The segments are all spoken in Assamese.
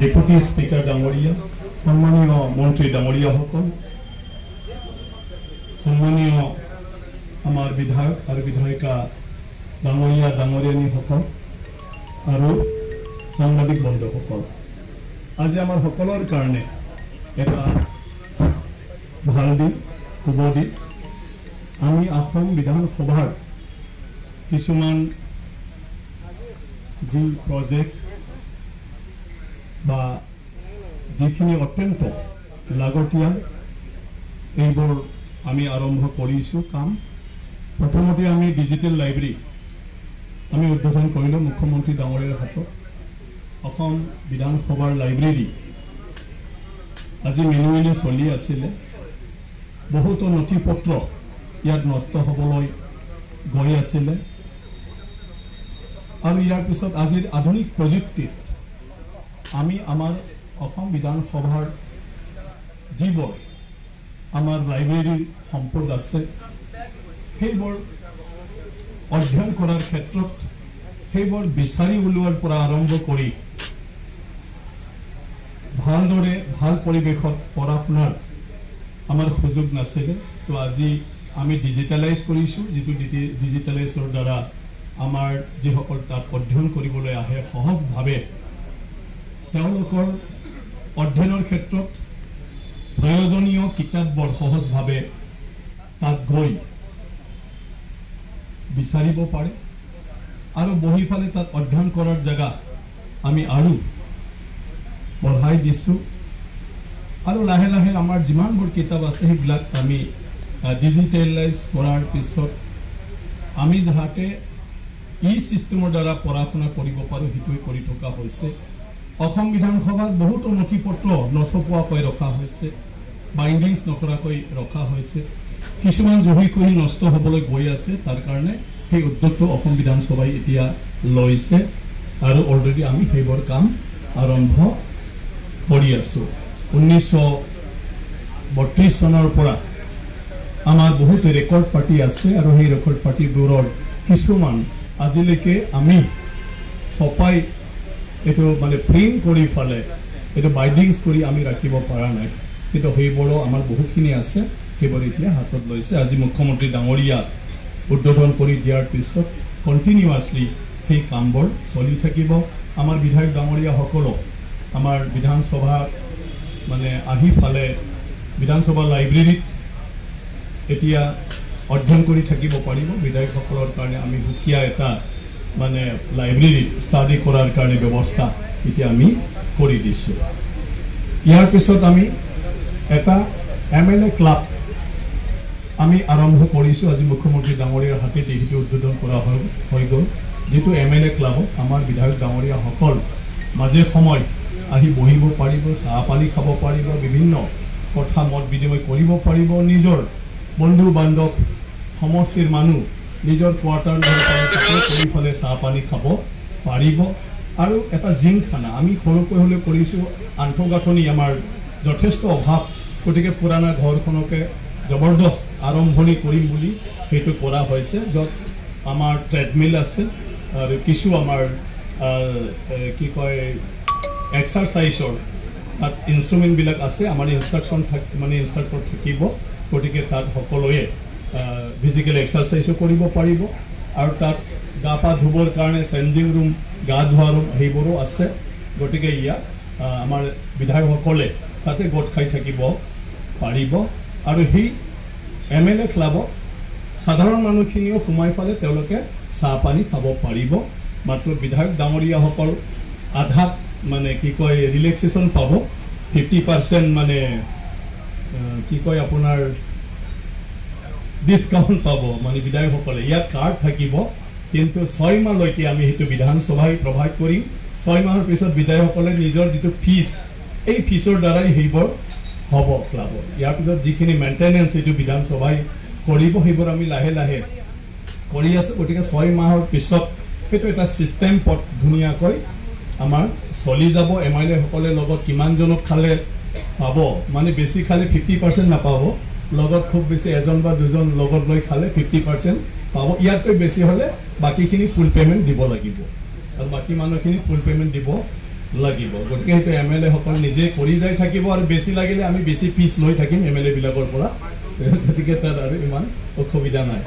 ডেপুটি স্পিকাৰ ডাঙৰীয়া, সন্মানীয় মন্ত্ৰী ডাঙৰীয়াসকল, সন্মানীয় আমাৰ বিধায়ক আৰু বিধায়িকা ডাঙৰীয়া ডাঙৰীয়ানীসকল আৰু সাংবাদিক বন্ধুসকল, আজি আমাৰ সকলৰ কাৰণে এটা ভাল দিন, শুভ দিন। আমি অসম বিধানসভাৰ কিছুমান যি প্ৰজেক্ট বা যিখিনি অত্যন্ত লাগতিয়াল এইবোৰ আমি আৰম্ভ কৰিছোঁ কাম। প্ৰথমতে আমি ডিজিটেল লাইব্ৰেৰী আমি উদ্বোধন কৰিলোঁ মুখ্যমন্ত্ৰী ডাঙৰীয়াৰ হাতত। অসম বিধানসভাৰ লাইব্ৰেৰী আজি মেনুৱেলি চলি আছিলে। বহুতো নথি পত্ৰ ইয়াত নষ্ট হ'বলৈ গৈ আছিলে আৰু ইয়াৰ পিছত আজিৰ আধুনিক প্ৰযুক্তিত আমি আমাৰ অসম বিধানসভাৰ যিবোৰ আমাৰ লাইব্ৰেৰীৰ সম্পদ আছে সেইবোৰ অধ্যয়ন কৰাৰ ক্ষেত্ৰত সেইবোৰ বিচাৰি উলিওৱাৰ পৰা আৰম্ভ কৰি ভালদৰে ভাল পৰিৱেশত পঢ়া শুনাৰ আমাৰ সুযোগ নাছিলে। তো আজি আমি ডিজিটেলাইজ কৰিছোঁ, যিটো ডিজিটেলাইজৰ দ্বাৰা আমাৰ যিসকল তাত অধ্যয়ন কৰিবলৈ আহে সহজভাৱে তেওঁলোকৰ অধ্যয়নৰ ক্ষেত্ৰত প্ৰয়োজনীয় কিতাপবোৰ সহজভাৱে তাত গৈ বিচাৰিব পাৰে আৰু বহি ফালে তাত অধ্যয়ন কৰাৰ জেগা আমি আৰু বঢ়াই দিছোঁ আৰু লাহে লাহে আমাৰ যিমানবোৰ কিতাপ আছে সেইবিলাক আমি ডিজিটেলাইজ কৰাৰ পিছত আমি যাতে চিষ্টেমৰ দ্বাৰা পঢ়া শুনা কৰিব পাৰোঁ সেইটোৱে কৰি থকা হৈছে। অসম বিধানসভাত বহুতো নথি পত্ৰ নচপোৱাকৈ ৰখা হৈছে, বাইণ্ডিংছ নকৰাকৈ ৰখা হৈছে, কিছুমান জহি খহি নষ্ট হ'বলৈ গৈ আছে। তাৰ কাৰণে সেই উদ্যোগটো অসম বিধানসভাই এতিয়া লৈছে আৰু অলৰেডি আমি সেইবোৰ কাম আৰম্ভ কৰি আছোঁ। 1932 চনৰ পৰা আমাৰ বহুত ৰেকৰ্ড পাৰ্টি আছে আৰু সেই ৰেকৰ্ড পাৰ্টিবোৰৰ কিছুমান আজিলৈকে আমি ছপাই এইটো মানে প্ৰিণ্ট কৰি ফালে এইটো বাইডিংছ কৰি আমি ৰাখিব পৰা নাই, কিন্তু সেইবোৰো আমাৰ বহুতখিনি আছে, সেইবোৰ এতিয়া হাতত লৈছে। আজি মুখ্যমন্ত্ৰী ডাঙৰীয়া উদ্বোধন কৰি দিয়াৰ পিছত কণ্টিনিউৱাছলি সেই কামবোৰ চলি থাকিব। আমাৰ বিধায়ক ডাঙৰীয়াসকলক আমাৰ বিধানসভা মানে আহি ফালে বিধানসভা লাইব্ৰেৰীত এতিয়া অধ্যয়ন কৰি থাকিব পাৰিব। বিধায়কসকলৰ কাৰণে আমি সুকীয়া এটা মানে লাইব্ৰেৰীত ষ্টাডি কৰাৰ কাৰণে ব্যৱস্থা এতিয়া আমি কৰি দিছোঁ। ইয়াৰ পিছত আমি এটা MLA ক্লাব আমি আৰম্ভ কৰিছোঁ। আজি মুখ্যমন্ত্ৰী ডাঙৰীয়াৰ হাতে সেইটো উদ্বোধন কৰা হৈ গ'ল, যিটো MLA ক্লাবত আমাৰ বিধায়ক ডাঙৰীয়াসকল মাজে সময় আহি বহিব পাৰিব, চাহ পানী খাব পাৰিব, বিভিন্ন কথা মত বিনিময় কৰিব পাৰিব, নিজৰ বন্ধু বান্ধৱ সমষ্টিৰ মানুহ নিজৰ কোৱাৰ্টাৰ কৰি ফালে চাহ পানী খাব পাৰিব। আৰু এটা জিমখানা আমি সৰুকৈ হ'লেও কৰিছোঁ, আন্তঃগাঁথনি আমাৰ যথেষ্ট অভাৱ, গতিকে পুৰণা ঘৰখনকে জবৰদস্ত আৰম্ভণি কৰিম বুলি সেইটো কৰা হৈছে, য'ত আমাৰ ট্ৰেডমিল আছে আৰু কিছু আমাৰ কি কয় এক্সাৰচাইজৰ তাত ইনষ্ট্ৰুমেণ্টবিলাক আছে। আমাৰ ইনষ্ট্ৰাক্টৰ থাকিব, গতিকে তাত সকলোৱে ফিজিকেল এক্সাৰচাইজো কৰিব পাৰিব আৰু তাত গা পা ধুবৰ কাৰণে চেঞ্জিং ৰুম, গা ধোৱা ৰুম সেইবোৰো আছে। গতিকে ইয়াত আমাৰ বিধায়কসকলে তাতে গোট খাই থাকিব পাৰিব আৰু সেই MLA ক্লাবত সাধাৰণ মানুহখিনিও সোমাই ফালে তেওঁলোকে চাহ পানী খাব পাৰিব। মাত্ৰ বিধায়ক ডাঙৰীয়াসকল আধাত মানে কি কয় ৰিলেক্সেশ্যন পাব, 50% মানে কি কয় আপোনাৰ ডিছকাউণ্ট পাব মানে বিধায়কসকলে। ইয়াত কাৰ্ড থাকিব, কিন্তু 6 মাহলৈকে আমি সেইটো বিধানসভাই প্ৰভাইড কৰিম। 6 মাহৰ পিছত বিধায়কসকলে নিজৰ যিটো ফিজ, এই ফিজৰ দ্বাৰাই সেইবোৰ হ'ব ক্লাবত। ইয়াৰ পিছত যিখিনি মেইনটেনেঞ্চ এইটো বিধানসভাই কৰিব, সেইবোৰ আমি লাহে লাহে কৰি আছোঁ। গতিকে 6 মাহৰ পিছত সেইটো এটা ছিষ্টেম ধুনীয়াকৈ আমাৰ চলি যাব। MLA সকলে লগত কিমানজনক খালে পাব, মানে বেছি খালে 50% নাপাব, লগত খুব বেছি এজন বা দুজন লগত লৈ খালে 50% পাব। ইয়াতকৈ বেছি হ'লে বাকীখিনি ফুল পে'মেণ্ট দিব লাগিব আৰু বাকী মানুহখিনি ফুল পে'মেণ্ট দিব লাগিব গতিকে সেইটো এমএলএ সকল নিজে কৰি যাই থাকিব আৰু বেছি লাগিলে আমি বেছি পিছ লৈ থাকিম এমএলএ বিলাকৰ পৰা গতিকে তাত আৰু ইমান অসুবিধা নাই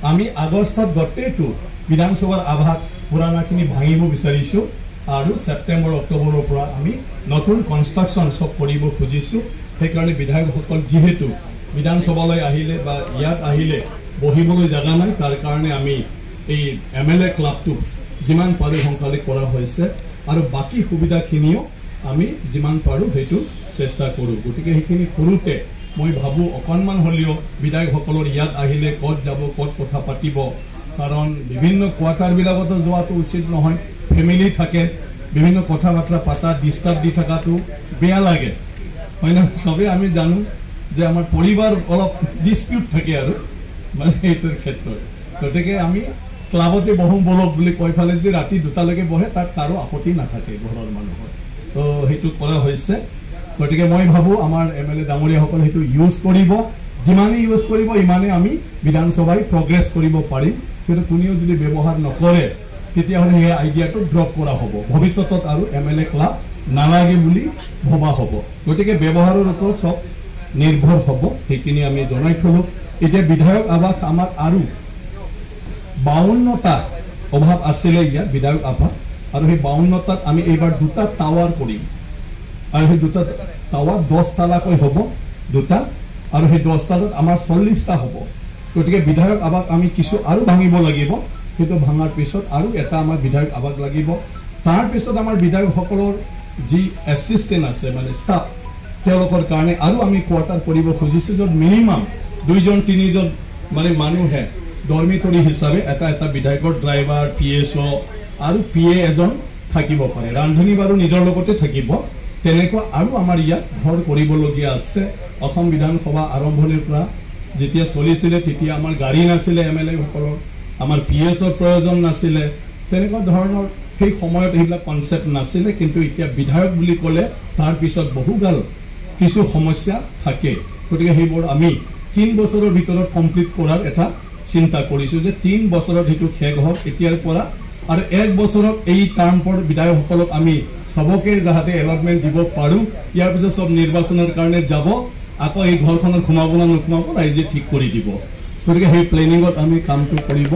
আমি আগষ্টত গোটেইটো বিধানসভাৰ আভাস পুৰাণাখিনি ভাঙিব বিচাৰিছোঁ আৰু ছেপ্টেম্বৰ অক্টোবৰৰ পৰা আমি নতুন কনষ্ট্ৰাকশ্যন সব কৰিব খুজিছোঁ সেইকাৰণে বিধায়কসকল যিহেতু বিধানসভালৈ আহিলে বা ইয়াত আহিলে বহিবলৈ জাগা নাই তাৰ কাৰণে আমি এই এমএলএ ক্লাবটো যিমান পাৰোঁ সোনকালে কৰা হৈছে আৰু বাকি সুবিধাখিনিও আমি যিমান পাৰোঁ সেইটো চেষ্টা কৰোঁ গতিকে সেইখিনি কৰোঁতে মই ভাবোঁ অকণমান হ'লেও বিধায়কসকলৰ ইয়াত আহিলে ক'ত যাব ক'ত কথা পাতিব কাৰণ বিভিন্ন কোৱাৰ্টাৰবিলাকতো যোৱাটো উচিত নহয় ফেমিলি থাকে বিভিন্ন কথা বাৰ্তা পাতা ডিষ্টাৰ্ব দি থকাটো বেয়া লাগে হয় না চবেই আমি জানো যে আমাৰ পৰিবাৰ অলপ ডিছপিউট থাকে আৰু মানে এইটোৰ ক্ষেত্ৰত গতিকে আমি ক্লাবতে বহোঁ বলক বুলি কৈ ফালে যদি ৰাতি 2টালৈকে বহে তাত কাৰো আপত্তি নাথাকে ঘৰৰ মানুহৰ তো সেইটো কৰা হৈছে গতিকে মই ভাবোঁ আমাৰ এমএলএ ডাঙৰীয়াসকলে সেইটো ইউজ কৰিব যিমানেই ইউজ কৰিব ইমানেই আমি বিধানসভাই প্ৰগ্ৰেছ কৰিব পাৰিম কিন্তু কোনেও যদি ব্যৱহাৰ নকৰে তেতিয়াহ'লে সেই আইডিয়াটো ড্ৰপ কৰা হ'ব ভৱিষ্যতত আৰু এমএলএ ক্লাব নালাগে বুলি ভবা হ'ব গতিকে ব্যৱহাৰৰ ওপৰত চব নিৰ্ভৰ হ'ব সেইখিনি আমি জনাই থলোঁ এতিয়া বিধায়ক আৱাস আমাক আৰু 52টা অভাৱ আছিলে ইয়াত বিধায়ক আৱাস আৰু সেই 52টাত আমি এইবাৰ 2টা টাৱাৰ কৰিম আৰু সেই 2টা টাৱাৰ 10 তালাকৈ হ'ব 2টা আৰু সেই 10 তালাত আমাৰ 40টা হ'ব গতিকে বিধায়ক আৱাস আমি কিছু আৰু ভাঙিব লাগিব কিন্তু ভাঙাৰ পিছত আৰু এটা আমাৰ বিধায়ক আৱাস লাগিব তাৰ পিছত আমাৰ বিধায়কসকলৰ যি এছিষ্টেণ্ট আছে মানে ষ্টাফ তেওঁলোকৰ কাৰণে আৰু আমি কোৱাৰ্টাৰ কৰিব খুজিছোঁ য'ত মিনিমাম 2জন 3জন মানে মানুহে ডৰ্মিটৰী হিচাপে এটা বিধায়কৰ ড্ৰাইভাৰ পিএছঅ আৰু পিএ এজন থাকিব পাৰে ৰান্ধনী বাৰু নিজৰ লগতে থাকিব তেনেকুৱা আৰু আমাৰ ইয়াত ঘৰ কৰিবলগীয়া আছে অসম বিধানসভা আৰম্ভণিৰ পৰা যেতিয়া চলিছিলে তেতিয়া আমাৰ গাড়ী নাছিলে এমএলএ সকলৰ আমাৰ পিএছঅৰ প্ৰয়োজন নাছিলে তেনেকুৱা ধৰণৰ সেই সময়ত এইবিলাক কনচেপ্ট নাছিলে কিন্তু এতিয়া বিধায়ক বুলি ক'লে তাৰ পিছত বহুগাল কিছু সমস্যা থাকে গতিকে সেইবোৰ আমি 3 বছৰৰ ভিতৰত কমপ্লিট কৰাৰ এটা চিন্তা কৰিছোঁ যে 3 বছৰত সেইটো শেষ হওক এতিয়াৰ পৰা আৰু 1 বছৰত এই টাৰ্মৰ বিধায়কসকলক আমি সবকে যাতে এলটমেণ্ট দিব পাৰোঁ ইয়াৰ পিছত সব নিৰ্বাচনৰ কাৰণে যাব আকৌ এই ঘৰখনত সোমাব না নোসোমাব ৰাইজে ঠিক কৰি দিব গতিকে সেই প্লেনিঙত আমি কামটো কৰিব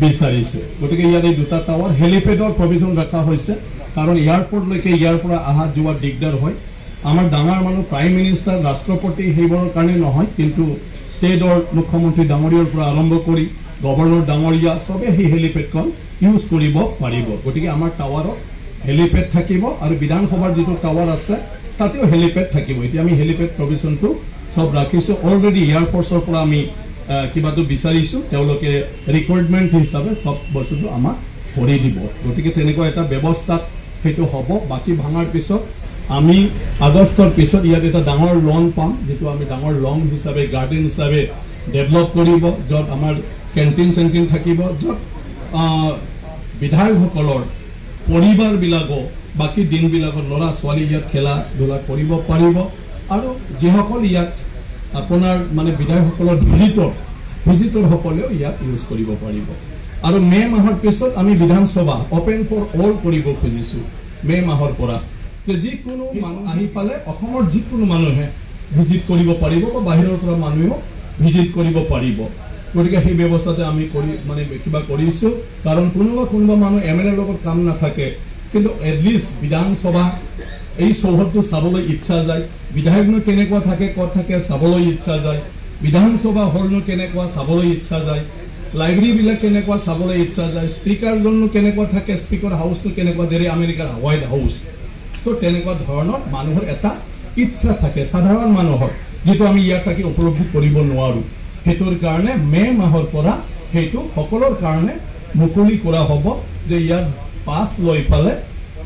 বিচাৰিছোঁ গতিকে ইয়াত এই 2টা টাৱাৰ হেলিপেডৰ প্ৰভিজন ৰখা হৈছে কাৰণ এয়াৰপৰ্টলৈকে ইয়াৰ পৰা অহা যোৱা দিগদাৰ হয় আমাৰ ডাঙৰ মানুহ প্ৰাইম মিনিষ্টাৰ ৰাষ্ট্ৰপতি সেইবোৰৰ কাৰণে নহয় কিন্তু ষ্টেটৰ মুখ্যমন্ত্ৰী ডাঙৰীয়াৰ পৰা আৰম্ভ কৰি গভৰ্ণৰ ডাঙৰীয়া সবে সেই হেলিপেডখন ইউজ কৰিব পাৰিব গতিকে আমাৰ টাৱাৰত হেলিপেড থাকিব আৰু বিধানসভাৰ যিটো টাৱাৰ আছে তাতেও হেলিপেড থাকিব এতিয়া আমি হেলিপেড প্ৰভিজনটো সব ৰাখিছোঁ অলৰেডি এয়াৰফৰ্চৰ পৰা আমি কিবাটো বিচাৰিছোঁ তেওঁলোকে ৰিকুৱাৰমেণ্ট হিচাপে সব বস্তুটো আমাক কৰি দিব গতিকে তেনেকুৱা এটা ব্যৱস্থাত সেইটো হ'ব বাকী ভাঙাৰ পিছত আমি আগষ্টৰ পিছত ইয়াত এটা ডাঙৰ লন পাম যেটো আমি ডাঙৰ লন হিচাপে গাৰ্ডেন হিচাপে ডেভেলপ কৰিব য'ত আমাৰ কেণ্টিন চেণ্টিন থাকিব য'ত বিধায়কসকলৰ পৰিবাৰবিলাকো বাকী দিনবিলাকত ল'ৰা ছোৱালী ইয়াত খেলা ধূলা কৰিব পাৰিব আৰু যিসকল ইয়াত আপোনাৰ মানে বিধায়কসকলৰ ভিজিটৰসকলেও ইয়াত ইউজ কৰিব পাৰিব আৰু মে মাহৰ পিছত আমি বিধানসভা অপেন ফৰ অল কৰিব খুজিছোঁ মে মাহৰ পৰা যে যিকোনো মানুহ আহি পালে অসমৰ যিকোনো মানুহে ভিজিট কৰিব পাৰিব বা বাহিৰৰ পৰা মানুহেও ভিজিট কৰিব পাৰিব গতিকে সেই ব্যৱস্থাতে আমি কৰি মানে কিবা কৰিছোঁ কাৰণ কোনোবা মানুহ এমএলএৰ লগত কাম নাথাকে কিন্তু এটলিষ্ট বিধানসভা এই চৌহদটো চাবলৈ ইচ্ছা যায় বিধায়কনো কেনেকুৱা থাকে ক'ত থাকে চাবলৈ ইচ্ছা যায় বিধানসভা হলনো কেনেকুৱা চাবলৈ ইচ্ছা যায় লাইব্ৰেৰীবিলাক কেনেকুৱা চাবলৈ ইচ্ছা যায় স্পীকাৰজনো কেনেকুৱা থাকে স্পীকাৰ হাউচটো কেনেকুৱা যেনে আমেৰিকাৰ হোৱাইট হাউচ তো তেনেকুৱা ধৰণৰ মানুহৰ এটা ইচ্ছা থাকে সাধাৰণ মানুহৰ যেটো আমি ইয়াত থাকি উপলব্ধি কৰিব নোৱাৰো হেতুৰ কাৰণে মে মাহৰ পৰা হেতু সকলৰ কাৰণে মুকলি কৰা হ'ব যে ইয়াত পাস লৈ পালে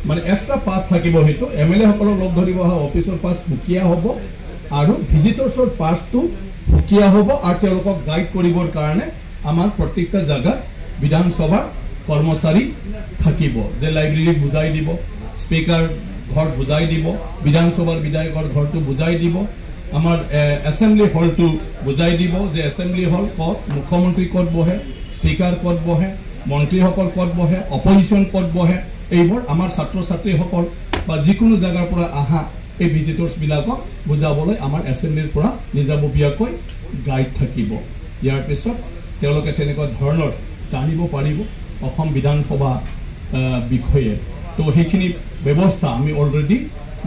মানে এক্সট্ৰা পাস থাকিব হেতু এমএলএ সকলৰ লগ ধৰিব অহা অফিচৰ পাস বুকিয়া হ'ব আৰু ভিজিটৰ্ছৰ পাসটো বুকিয়া হ'ব আৰু তেওঁলোকক গাইড কৰিবৰ কাৰণে আমাৰ প্ৰত্যেকটা জায়গা বিধানসভাৰ কৰ্মচাৰী থাকিব যে লাইব্ৰেৰী বুজাই দিব স্পীকাৰ ঘৰ বুজাই দিব বিধানসভাৰ বিধায়কৰ ঘৰটো বুজাই দিব আমাৰ এসেম্বলি হলটো বুজাই দিব যে এসেম্বলি হল ক'ত মুখ্যমন্ত্ৰী ক'ত বহে স্পীকাৰ ক'ত বহে মন্ত্ৰীসকল ক'ত বহে অপজিশন ক'ত বহে এইবোৰ আমাৰ ছাত্ৰ ছাত্ৰীসকল বা যিকোনো জায়গাৰ পৰা আহা এই ভিজিটৰ্স বিলাকক বুজাবলৈ আমাৰ এছেম্বলিৰ পৰা নিজাববীয়াকৈ গাইড থাকিব ইয়াৰ পিছত তেওঁলোকে তেনেকুৱা ধৰণৰ জানিব পাৰিব অসম বিধানসভা বিষয়ে তো সেইখিনি ব্যৱস্থা আমি অলৰেডি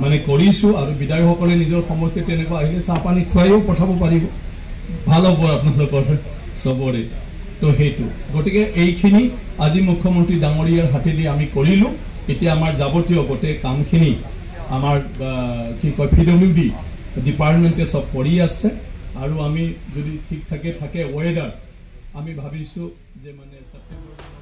মানে কৰিছো আৰু বিধায়কসকলে নিজৰ সমষ্টি তেনেকুৱা আহিলে চাহ পানী খুৱাইও পঠাব পাৰিব ভাল হ'ব আপোনালোকৰ সবৰে তো সেইটো গতিকে এইখিনি আজি মুখ্যমন্ত্ৰী ডাঙৰীয়াৰ হাতেদি আমি কৰিলো এতিয়া আমাৰ যাৱতীয় গোটেই কামখিনি আমাৰ কি কয় PWD ডিপাৰ্টমেণ্টে সব কৰি আছে আৰু আমি যদি ঠিক থাকে ৱেডাৰ আমি ভাবিছো যে মানে সেপ্টেম্বৰ